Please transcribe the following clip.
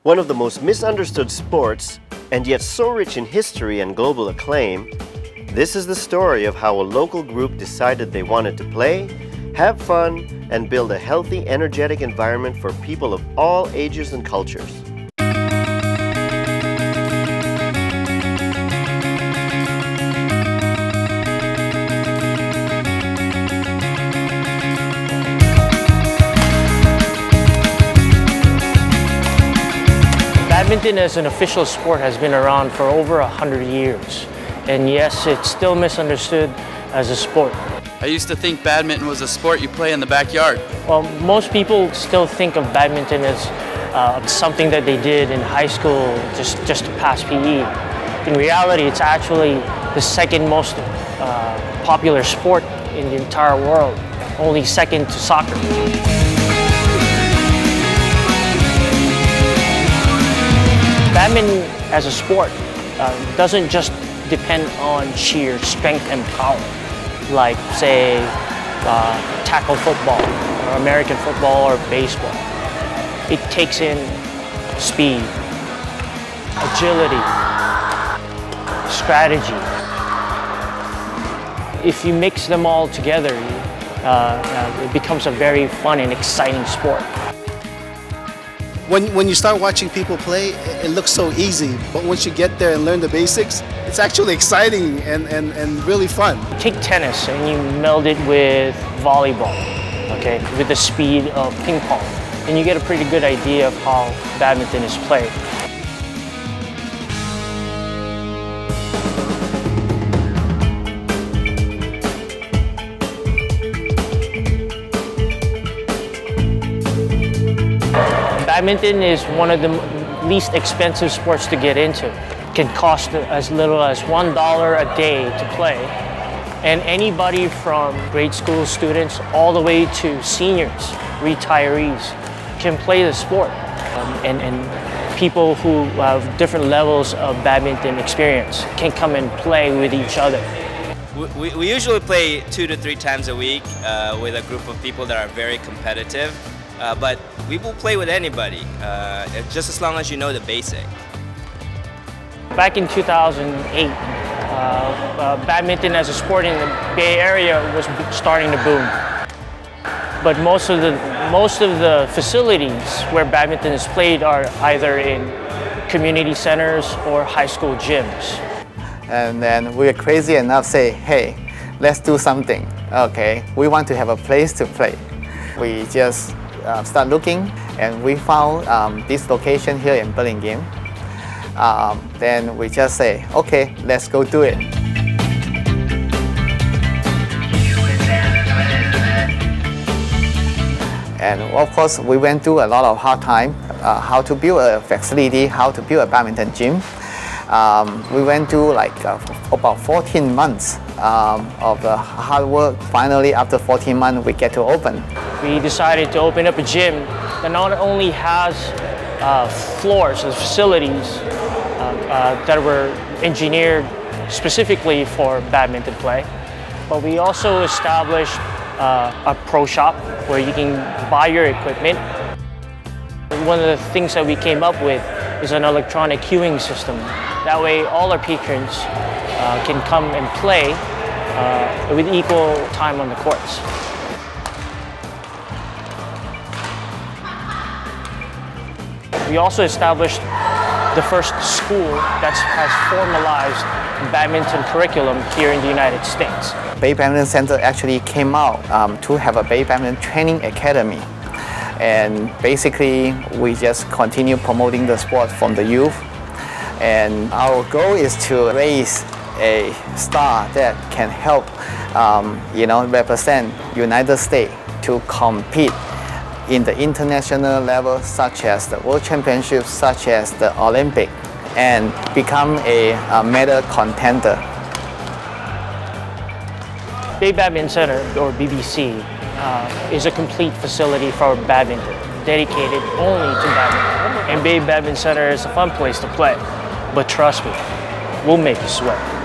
One of the most misunderstood sports, and yet so rich in history and global acclaim, this is the story of how a local group decided they wanted to play, have fun, and build a healthy, energetic environment for people of all ages and cultures. Badminton as an official sport has been around for over 100 years. And yes, it's still misunderstood as a sport. I used to think badminton was a sport you play in the backyard. Well, most people still think of badminton as something that they did in high school just to pass PE. In reality, it's actually the second most popular sport in the entire world, only second to soccer. Badminton as a sport doesn't just depend on sheer strength and power, like say tackle football or American football or baseball. It takes in speed, agility, strategy. If you mix them all together, it becomes a very fun and exciting sport. When you start watching people play, it looks so easy, but once you get there and learn the basics, it's actually exciting and really fun. Take tennis and you meld it with volleyball, okay, with the speed of ping pong, and you get a pretty good idea of how badminton is played. Badminton is one of the least expensive sports to get into. It can cost as little as $1 a day to play. And anybody from grade school students all the way to seniors, retirees, can play the sport. And people who have different levels of badminton experience can come and play with each other. We usually play 2 to 3 times a week with a group of people that are very competitive. But we will play with anybody, just as long as you know the basic. Back in 2008, badminton as a sport in the Bay Area was starting to boom. But most of the facilities where badminton is played are either in community centers or high school gyms. And then we were crazy enough to say, hey, let's do something. Okay, we want to have a place to play. We just start looking, and we found this location here in Burlingame. Then we just say, okay, let's go do it. And of course, we went through a lot of hard time, how to build a facility, how to build a badminton gym. We went through like about 14 months of hard work. Finally, after 14 months, we get to open. We decided to open up a gym that not only has floors and facilities that were engineered specifically for badminton play, but we also established a pro shop where you can buy your equipment. One of the things that we came up with is an electronic queuing system. That way all our patrons can come and play with equal time on the courts. We also established the first school that has formalized badminton curriculum here in the United States. Bay Badminton Center actually came out to have a Bay Badminton Training Academy. And basically, we just continue promoting the sport from the youth. And our goal is to raise a star that can help, represent United States to compete in the international level, such as the World Championships, such as the Olympic, and become a medal contender. Bay Badminton Center, or BBC, is a complete facility for badminton, dedicated only to badminton. And Bay Badminton Center is a fun place to play, but trust me, we'll make you sweat.